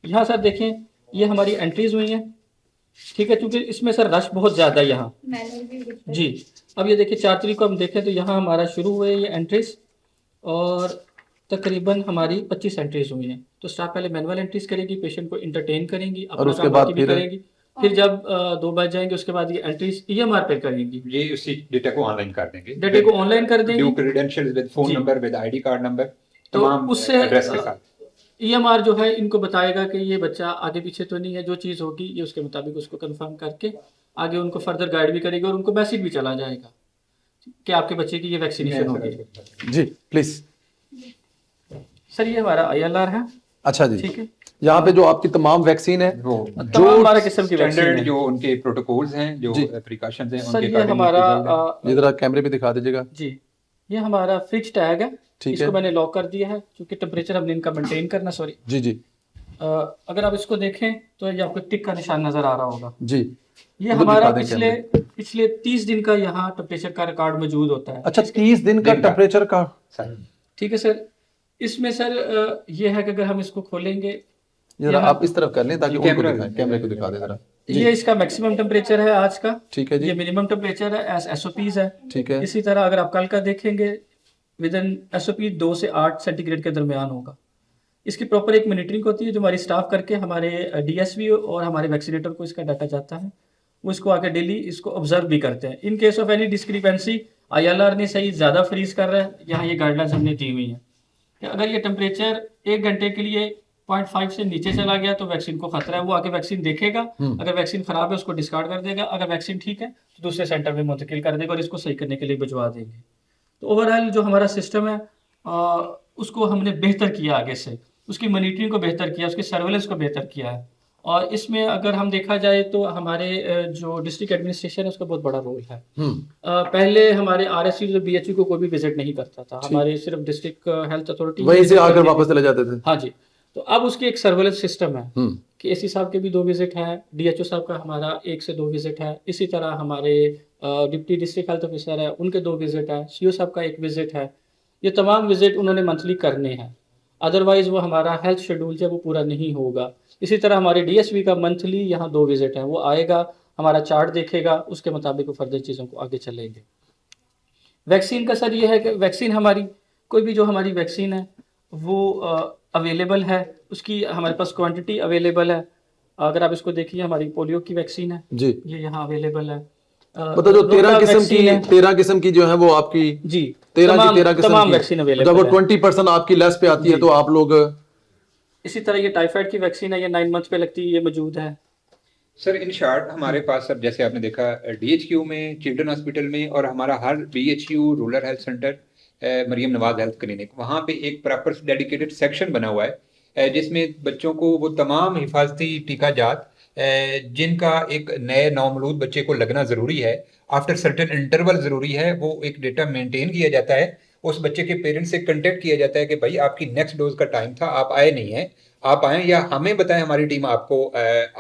यहाँ सर देखें, ये हमारी एंट्रीज हुई हैं, ठीक है, क्योंकि इसमें सर रश बहुत ज़्यादा है यहाँ। जी, अब ये देखिए 4 तारीख को हम देखें तो यहाँ हमारा शुरू हुए ये एंट्रीज, और तकरीबन हमारी 25 एंट्रीज हुई हैं। तो स्टाफ पहले मैनुअल एंट्रीज करेगी, पेशेंट को इंटरटेन करेंगी, अपना
उसके
काम
बाद
बाकी भी
फिर-
करेंगी। फिर जब 2 बज जाएंगे उसके बाद ये एंट्रीज EMR पे करेंगी,
ये उसी डेटा को ऑनलाइन कर देंगे,
डेटे को ऑनलाइन कर
ड्यू
देंगी।
क्रेडेंशियल्स विद फोन
जी।
Number with ID card number,
तो
तमाम
उससे
एड्रेस के साथ।
EMR जो है इनको बताएगा कि ये बच्चा आगे पीछे तो नहीं है, जो चीज़ होगी ये उसके मुताबिक उसको कंफर्म करके आगे उनको फर्दर गाइड भी करेगी, और उनको मैसेज भी चला जाएगा कि आपके बच्चे की ये वैक्सीनेशन होगी।
जी प्लीज।
सर ये हमारा ILR है,
अच्छा जी,
ठीक है।
यहाँ पे जो आपकी तमाम वैक्सीन है,
वो
तमाम 12 किस्म की वैक्सीन
स्टैंडर्ड
है।
जो उनके प्रोटोकॉल्स हैं, जो
जी।
प्रिकॉशंस हैं,
सर
उनके
ये
according
हमारा
result है।
ये जरा कैमरे पे दिखा दीजिएगा।
जी, ये हमारा फ्रिज टैग है,
ठीक
इसको
है।
मैंने लॉक कर दिया है क्योंकि टेम्परेचर हमने इनका मेंटेन करना। सॉरी,
जी जी
अगर आप इसको देखें तो ये आपको टिक का निशान नजर आ रहा होगा।
जी।
ये
उधर
हमारा
दिखा दें
पिछले 30 दिन का यहाँ टेम्परेचर का रिकॉर्ड मौजूद होता है।
अच्छा 30 दिन का
दिन का।
टेम्परेचर का।
सर,
ठीक है सर, इसमें सर ये है कि अगर हम इसको खोलेंगे,
ये जरा
यहाँ-
आप इस तरफ कर लें ताकि
जी,
उनको
कैमरा-
दिखाएं, कैमरे को दिखा दें जरा।
ये इसका मैक्सिमम टेम्परेचर है आज का,
ठीक है जी।
ये मिनिमम टेम्परेचर है एज SOPs है।
ठीक है।
इसी तरह अगर आप कल का देखेंगे, विद इन SOP 2 से 8 सेंटीग्रेड के दरमियान होगा। इसकी प्रॉपर एक मॉनिटरिंग होती है जो हमारी स्टाफ करके हमारे DSV और हमारे वैक्सीनेटर को इसका डाटा जाता है, वो इसको आके डेली इसको ऑब्जर्व भी करते हैं। In case of any discrepancy ILR ने सही ज़्यादा फ्रीज कर रहा है, यहाँ ये गाइडलाइंस हमने दी हुई हैं कि अगर ये टेम्परेचर 1 घंटे के लिए 0.5 से नीचे चला गया तो वैक्सीन को खतरा है, वो आके वैक्सीन देखेगा, अगर वैक्सीन खराब है उसको डिस्कार्ड कर देगा, अगर वैक्सीन ठीक है तो दूसरे सेंटर में मुंतकिल कर देगा और इसको सही करने के लिए भिजवा देंगे। तो ओवरऑल जो हमारा सिस्टम है उसको हमने बेहतर किया आगे से। उसकी मॉनिटरिंग को बेहतर किया, उसकी सर्वेलेंस को बेहतर किया है। और इसमें अगर हम देखा जाए तो हमारे जो डिस्ट्रिक्ट एडमिनिस्ट्रेशन है उसका बहुत बड़ा रोल है। पहले हमारे आरएससी जो बीएचयू को कोई भी विजिट नहीं करता था, हमारे सिर्फ डिस्ट्रिक्ट हेल्थ अथॉरिटी
वहीं से आकर वापस चले जाते थे।
हाँ जी, तो अब उसकी एक सर्वेलेंस सिस्टम है कि एसी साहब के भी 2 विजिट हैं, डीएचओ साहब का हमारा 1 से 2 विजिट है, इसी तरह हमारे डिप्टी डिस्ट्रिक्ट हेल्थ ऑफिसर है उनके 2 विजिट है, सीओ साहब का 1 विजिट है। ये तमाम विजिट उन्होंने मंथली करने हैं, अदरवाइज वो हमारा हेल्थ शेड्यूल जो है वो पूरा नहीं होगा। इसी तरह हमारे डीएसवी का मंथली यहाँ 2 विजिट है, वो आएगा, हमारा चार्ट देखेगा, उसके मुताबिक वो फर्दर चीज़ों को आगे चलेंगे। वैक्सीन का सर ये है कि वैक्सीन हमारी कोई भी जो हमारी वैक्सीन है वो अवेलेबल है, उसकी हमारे पास क्वांटिटी अवेलेबल है। अगर आप इसको देखिए, हमारी पोलियो की वैक्सीन है
जी,
ये यहाँ अवेलेबल है।
मतलब जो 13 किस्म की जो है वो आपकी
जी
13 किस्म
तमाम
की,
वैक्सीन अवेलेबल
जब वो
है।
20% आपकी लेस पे आती है तो आप लोग
इसी तरह ये टाइफाइड की वैक्सीन है, ये 9 मंथ पे लगती है, ये मौजूद है।
सर इन शॉर्ट हमारे पास अब जैसे आपने देखा डीएचक्यू में, चिल्ड्रन हॉस्पिटल में और हमारा हर BHU rural health centre, Mariam Nawaz health clinic, वहाँ पे एक प्रॉपर डेडिकेटेड सेक्शन बना हुआ है जिसमें बच्चों को वो तमाम हिफाजती टीका जात जिनका एक नए नवमौलूद बच्चे को लगना ज़रूरी है, आफ्टर सर्टेन इंटरवल ज़रूरी है, वो एक डेटा मेंटेन किया जाता है। उस बच्चे के पेरेंट्स से कंटेक्ट किया जाता है कि भाई आपकी नेक्स्ट डोज का टाइम था, आप आए नहीं हैं, आप आएँ या हमें बताएं, हमारी टीम आपको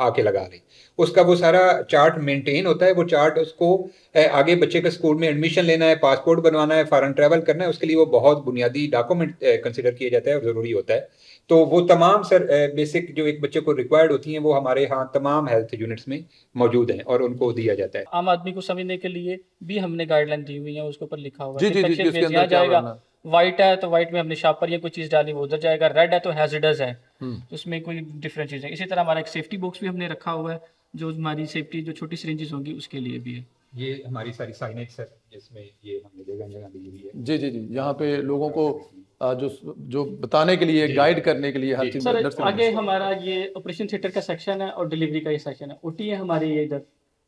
आके लगा ले। उसका वो सारा चार्ट मेंटेन होता है। वो चार्ट उसको आगे बच्चे का स्कूल में एडमिशन लेना है, पासपोर्ट बनवाना है, फॉरेन ट्रैवल करना है, उसके लिए वो बहुत बुनियादी डॉक्यूमेंट कंसिडर किया जाता है और ज़रूरी होता है। तो वो तमाम सर बेसिक जो एक बच्चे को रिक्वायर्ड होती हैं वो हमारे यहाँ तमाम हेल्थ यूनिट्स में मौजूद हैं और उनको दिया जाता है।
आम आदमी को समझने के लिए भी हमने गाइडलाइन दी हुई है, उसके ऊपर लिखा हुआ
जी,
है
जी, जी,
सेक्शन
उसके
में
अंदर
दिया
क्या
जाएगा।
करना
व्हाइट है तो व्हाइट में हमने शापर या कोई चीज़ डाली वो उधर जाएगा, रेड है तो हैजर्डस है, तो उसमें कोई डिफरेंट चीज़ है। इसी तरह हमारा एक सेफ्टी बॉक्स भी हमने रखा हुआ है जो हमारी सेफ्टी जो छोटी सिरिंजेस होंगी उसके लिए भी है।
ये हमारी सारी साइनेज सर जिसमें ये हमने जगह जगह दी हुई है।
जी जी जी, यहाँ पे लोगों को जो बताने के लिए, गाइड करने के लिए हर चीज
सर
नर्सिंग
आगे हमारा ये ऑपरेशन थिएटर का सेक्शन है और डिलीवरी का ये सेक्शन है। ओटी है हमारी ये इधर,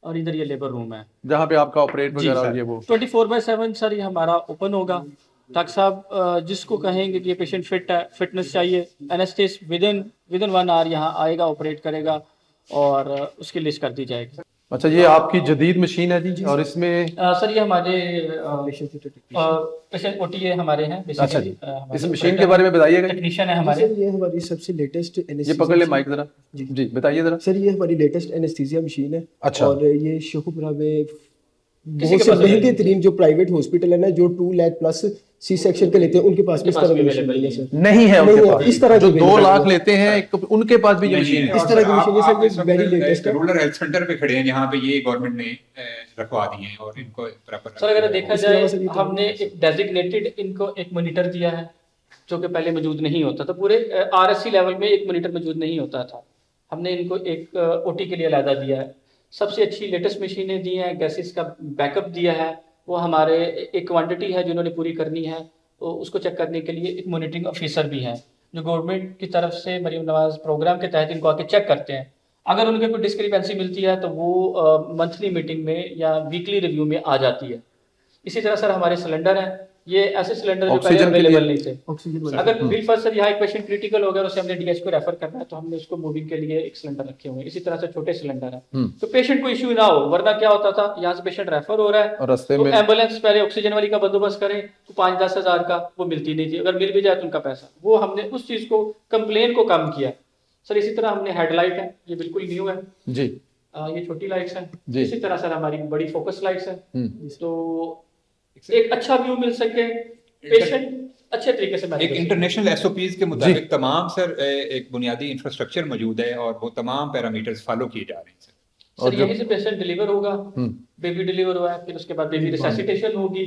और इधर ये लेबर रूम है
जहाँ पे आपका ऑपरेट वगैरह और ये वो
24/7 सर ये हमारा ओपन होगा। डॉक्टर साहब जिसको कहेंगे कि ये पेशेंट फिट है, फिटनेस चाहिए, एनेस्थेसिस्ट विदिन 1 आवर यहाँ आएगा, ऑपरेट करेगा और उसकी लिस्ट कर दी जाएगी।
अच्छा, ये आपकी जदीद मशीन है जी, और इसमें
सर ये हमारे पेशेंट ओटी ये हमारे हैं
अच्छा जी, इस मशीन के बारे में बताइएगा।
टेक्नीशियन है हमारे।
सर ये हमारी सबसे लेटेस्ट
ये पकड़ ले माइक जरा जी, बताइए जरा।
सर ये हमारी लेटेस्ट एनेस्थीसिया मशीन है।
अच्छा।
और ये शेखुपुरा में बहुत से महंगे तरीन जो प्राइवेट हॉस्पिटल है ना, जो 2 लाख प्लस सी सेक्शन के लेते हैं, उनके पास भी इस तरह की मशीन नहीं है सर।
नहीं है उनके पास,
इस तरह
जो
की
2 लाख लेते हैं उनके पास भी ये मशीन है।
इस तरह की मशीन है सर, ये वेरी लेटेस्ट है।
रूरल हेल्थ सेंटर पे खड़े हैं जहाँ पे ये गवर्नमेंट ने रखवा दी हैं और इनको प्रॉपर।
सर अगर देखा जाए हमने एक डेजिग्नेटेड इनको एक मॉनिटर दिया है जो कि पहले मौजूद नहीं होता था, पूरे आरएससी लेवल में एक मॉनिटर मौजूद नहीं होता था। हमने इनको एक ओटी के लिए अलहदा दिया है। सबसे अच्छी लेटेस्ट मशीनें दी हैं, गैसेस का बैकअप दिया है, वो हमारे एक क्वांटिटी है जिन्होंने पूरी करनी है, तो उसको चेक करने के लिए एक मॉनिटरिंग ऑफिसर भी हैं जो गवर्नमेंट की तरफ से मरियम नवाज प्रोग्राम के तहत इनको आके चेक करते हैं। अगर उनके कोई डिस्क्रिपेंसी मिलती है तो वो मंथली मीटिंग में या वीकली रिव्यू में आ जाती है। इसी तरह सर हमारे सिलेंडर हैं, ये ऐसे सिलेंडर जो पहले अवेलेबल नहीं थे।
ऑक्सीजन
अगर बिल फर्स्ट सर यहाँ एक पेशेंट क्रिटिकल हो गया और उसे हमने डीएच को रेफर करना है तो हमने उसको मूविंग के लिए एक सिलेंडर रखे हुए हैं। इसी तरह से छोटे सिलेंडर है तो पेशेंट को इश्यू ना हो, वरना क्या होता था यहाँ से पेशेंट रेफर हो रहा है
और रास्ते
तो
में
एम्बुलेंस पहले ऑक्सीजन वाली का बंदोबस्त करें तो 5-10 हज़ार का वो मिलती नहीं थी, अगर मिल भी जाए तो उनका पैसा, वो हमने उस चीज को कंप्लेन को कम किया। सर इसी तरह हमने हेडलाइट है, ये बिल्कुल न्यू है
जी,
ये छोटी लाइट्स हैं।
जी।
इसी तरह सर हमारी बड़ी फोकस लाइट्स हैं, तो एक अच्छा व्यू मिल सके, पेशेंट अच्छे तरीके से
एक इंटरनेशनल एसओपीज के मुताबिक तमाम सर एक बुनियादी इंफ्रास्ट्रक्चर मौजूद है और वो तमाम पैरामीटर्स फॉलो किए जा रहे हैं सर।
सर यहीं से पेशेंट डिलीवर होगा, बेबी डिलीवर हुआ है, फिर उसके बाद बेबी रिसैसिटेशन होगी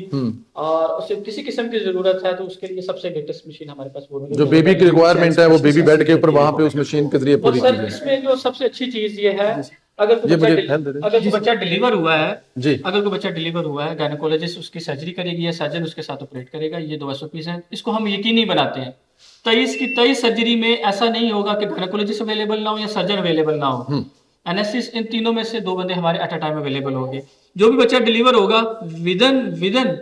और उसे किसी किस्म की जरूरत है तो उसके लिए सबसे लेटेस्ट मशीन हमारे पास वो
जो बेबी की रिक्वायरमेंट है वो बेबी बेड के ऊपर वहाँ पे उस मशीन के जरिए
और
पूरी की
सर
जाए।
इसमें जो सबसे अच्छी चीज ये है, अगर कोई
ये
बच्चा
मुझे ध्यान दे दें।
अगर कोई बच्चा डिलीवर हुआ है
जी,
अगर कोई बच्चा डिलीवर हुआ है, गायनेकोलॉजिस्ट उसकी सर्जरी करेगी या सर्जन उसके साथ ऑपरेट करेगा, ये 2 SOPs हैं। इसको हम यकीनी बनाते हैं 23 की 23 सर्जरी में ऐसा नहीं होगा कि गायनेकोलॉजिस्ट अवेलेबल ना हो या सर्जन अवेलेबल ना हो। एनेस्थेसिस्ट इन तीनों में से 2 बंदे हमारे एट अ टाइम अवेलेबल होंगे। जो भी बच्चा डिलीवर होगा विदन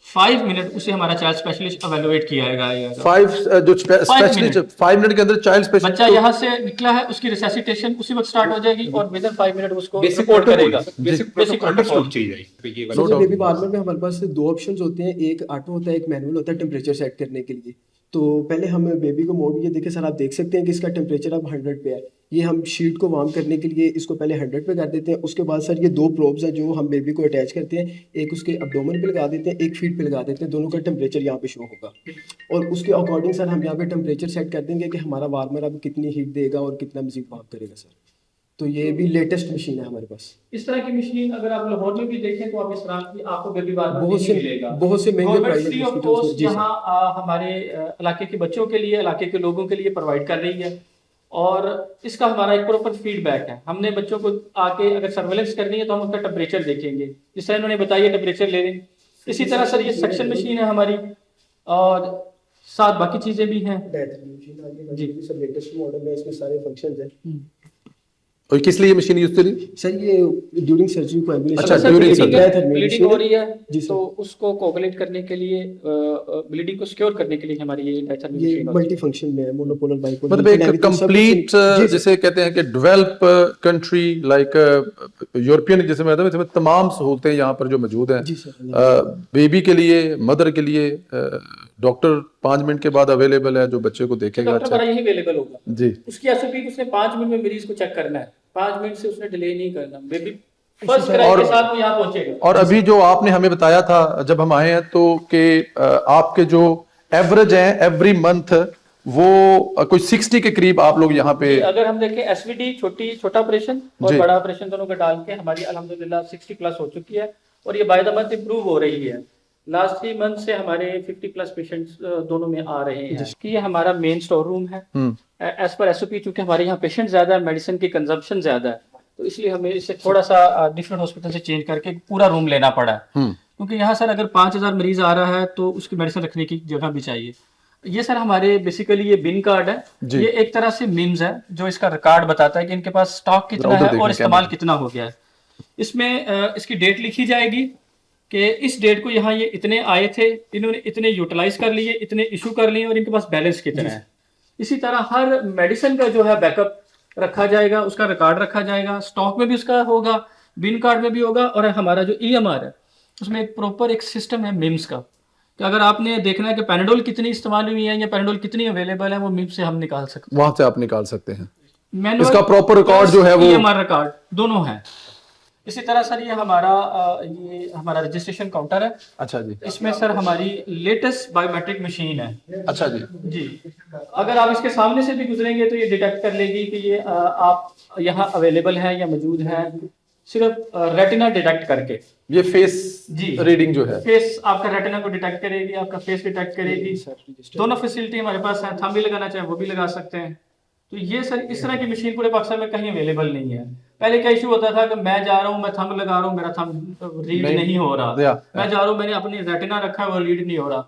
5 मिनट उसे हमारा चाइल्ड स्पेशलिस्ट एवेलुएट किया जाएगा।
5 जो स्पेशलिस्ट 5 मिनट के अंदर चाइल्ड
बच्चा
स्पेशलिस्ट
यहाँ से निकला है, उसकी रिसेसिटेशन उसी वक्त स्टार्ट हो जाएगी और विद इन 5 मिनट उसको रिपोर्ट करेगा।
बेसिक अंडरस्टूड चीज है ये वाला।
सर बेबी वार्मर में हमारे पास दो ऑप्शंस होते हैं, एक ऑटो होता है, एक मैनुअल होता है टेम्परेचर सेट करने के लिए। तो पहले हम बेबी को मोड ये देखें सर, आप देख सकते हैं कि इसका टेम्परेचर अब 100 पे है। ये हम शीट को वार्म करने के लिए इसको पहले 100 पे कर देते हैं। उसके बाद सर ये दो प्रोब्स हैं जो हम बेबी को अटैच करते हैं, एक उसके एब्डोमेन पे लगा देते हैं, एक फीट पे लगा देते हैं। दोनों का टेम्परेचर यहाँ पे शो होगा और उसके अकॉर्डिंग सर हम यहाँ पे टेम्परेचर सेट कर देंगे कि हमारा वार्मर अब कितनी हीट देगा और कितना मजीद वार्म करेगा सर। तो ये भी लेटेस्ट मशीन है हमारे पास।
इस तरह की मशीन अगर आप लाहौर में भी देखें तो आप इस तरह की आपको बेबी वार्मर
बहुत से
मिलेगा।
बहुत से महंगे
government
price
free of cost यहाँ हमारे इलाके के बच्चों के लिए, इलाके के लोगों के लिए प्रोवाइड कर रही है और इसका हमारा एक प्रॉपर फीडबैक है। हमने बच्चों को आके अगर सर्वेलेंस करनी है तो हम उसका टेम्परेचर देखेंगे, जिस तरह इन्होंने बताया टेम्परेचर ले लें। इसी तरह सर ये सक्शन मशीन है हमारी और साथ बाकी चीजें भी हैं।
जी सब लेटेस्ट मॉडल है, इसमें सारे फंक्शंस हैं।
और किस लिए मशीन यूज करी?
सर ये ड्यूरिंग सर्जरी को
अच्छा, during surgery।
ब्लीडिंग हो रही है
जी सर।
तो उसको कोगुलेट करने के लिए, ब्लीडिंग को सिक्योर करने के लिए हमारी ये डायथर्मी
ये
मशीन
मल्टी फंक्शन में है, मोनोपोलर बाइपोलर
मतलब एक कंप्लीट जिसे कहते हैं कि डेवलप कंट्री लाइक यूरोपियन जिसे मैं इसमें तमाम सहूलतें यहाँ पर जो मौजूद हैं।
जी सर।
बेबी के लिए, मदर के लिए डॉक्टर 5 मिनट के बाद अवेलेबल है जो बच्चे को देखेगा।
डॉक्टर हमारा यही अवेलेबल होगा
जी।
उसकी एसओपी उसने 5 मिनट में मरीज को चेक करना है, 5 मिनट से उसने डिले नहीं करना। बेबी फर्स्ट क्राई के साथ वो यहाँ पहुंचेगा।
और अभी जो आपने हमें बताया था जब हम आए हैं तो कि आपके जो एवरेज हैं एवरी मंथ वो कोई 60 के करीब आप लोग यहाँ पे।
अगर हम देखें एसवीडी छोटा ऑपरेशन और बड़ा ऑपरेशन दोनों को डाल के हमारी अल्हम्दुलिल्लाह 60 प्लस हो चुकी है और ये बाय द मंथ इंप्रूव हो रही है। लास्ट 3 मंथ से हमारे 50 प्लस पेशेंट्स दोनों में आ रहे हैं। कि ये हमारा मेन स्टोर रूम है। एज पर एसओपी चूंकि हमारे यहाँ पेशेंट ज्यादा है, मेडिसिन की कंजम्पशन ज्यादा है, तो इसलिए हमें इसे थोड़ा सा डिफरेंट हॉस्पिटल से चेंज करके पूरा रूम लेना पड़ा है। क्योंकि यहाँ सर अगर 5000 मरीज आ रहा है तो उसकी मेडिसिन रखने की जगह भी चाहिए। ये सर हमारे बेसिकली ये बिन कार्ड है, ये एक तरह से मिम्स है जो इसका रिकॉर्ड बताता है कि इनके पास स्टॉक कितना है और इस्तेमाल कितना हो गया है। इसमें इसकी डेट लिखी जाएगी कि इस डेट को यहाँ ये इतने आए थे, इन्होंने इतने यूटिलाइज कर लिए, इतने इशू कर लिए और इनके पास बैलेंस कितना है। इसी तरह हर मेडिसिन का जो है बैकअप रखा जाएगा, उसका रिकॉर्ड रखा जाएगा, स्टॉक में भी उसका होगा, बिन कार्ड में भी होगा और हमारा जो ईएमआर है उसमें एक प्रॉपर एक सिस्टम है मिम्स का कि अगर आपने देखना है कि पैनाडोल कितनी इस्तेमाल हुई है या पैनाडोल कितनी अवेलेबल है वो मिम्स से हम निकाल सकते हैं।
वहां से आप निकाल सकते हैं।
मैनुअल
इसका प्रॉपर रिकॉर्ड जो है वो
ईएमआर रिकॉर्ड दोनों है। इसी तरह सर ये हमारा रजिस्ट्रेशन काउंटर है।
अच्छा जी।
इसमें सर हमारी लेटेस्ट बायोमेट्रिक मशीन है।
अच्छा जी।
जी, अगर आप इसके सामने से भी गुजरेंगे तो ये डिटेक्ट कर लेगी कि ये आप यहाँ अवेलेबल हैं या मौजूद हैं, सिर्फ रेटिना डिटेक्ट करके।
ये फेस
जी
रीडिंग जो है,
फेस आपका रेटिना को डिटेक्ट करेगी, आपका फेस डिटेक्ट करेगी। दोनों फैसिलिटी हमारे पास है, थंब भी लगाना चाहे वो भी लगा सकते हैं। तो ये सर इस तरह की मशीन पूरे पाकिस्तान में कहीं अवेलेबल नहीं है। पहले क्या इशू होता था कि मैं जा रहा हूँ, मैं थंब लगा रहा हूँ, मेरा थंब रीड नहीं हो रहा, मैं जा रहा हूँ, मैंने अपनी रेटिना रखा है वो रीड नहीं हो रहा,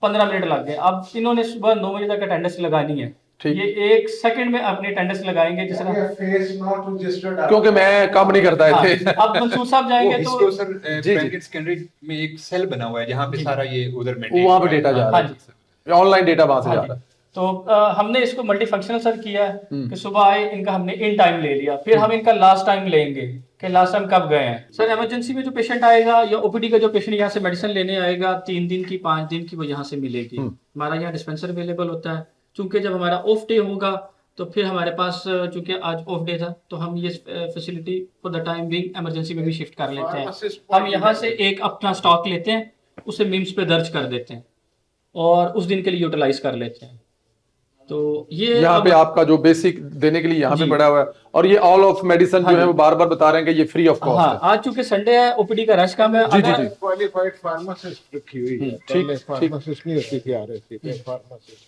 15 मिनट लग गए। अब इन्होंने सुबह 9 बजे तक अटेंडेंस लगानी है, ये 1 सेकंड में अपनी अटेंडेंस लगाएंगे जिस तरह,
क्योंकि मैं काम नहीं करता है थे।
अब मंसूर साहब जाएंगे तो
इसको सर फ्रैंकेट स्कैनर में एक सेल बना हुआ है जहाँ पे सारा ये उधर मेंटेन
वहां पे डेटा जा रहा है, ऑनलाइन डेटा वहां से जा रहा है।
तो हमने इसको मल्टी फंक्शनल सर किया है कि सुबह आए इनका हमने इन टाइम ले लिया, फिर हम इनका लास्ट टाइम लेंगे कि लास्ट टाइम कब गए हैं। सर इमरजेंसी में जो पेशेंट आएगा या ओपीडी का जो पेशेंट यहाँ से मेडिसिन लेने आएगा 3 दिन की 5 दिन की वो यहाँ से मिलेगी। हमारा यहाँ डिस्पेंसर अवेलेबल होता है। चूंकि जब हमारा ऑफ डे होगा तो फिर हमारे पास, चूंकि आज ऑफ डे था तो हम ये facility for the time being emergency में भी शिफ्ट कर लेते हैं। हम यहाँ से एक अपना स्टॉक लेते हैं, उसे मिम्स पे दर्ज कर देते हैं और उस दिन के लिए यूटिलाइज कर लेते हैं। तो ये
यहाँ पे आपका जो बेसिक देने के लिए यहाँ पे पड़ा हुआ है और ये ऑल ऑफ मेडिसिन जो है वो बार बार बता रहे हैं कि ये फ्री ऑफ कॉस्ट है।
आज चूंकि संडे है, ओपीडी का रश कम है।
जी जी जी,
क्वालिफाइड फार्मासिस्ट रखी हुई है, पहले फार्मासिस्ट नहीं होती थी, आ रही थी फार्मासिस्ट।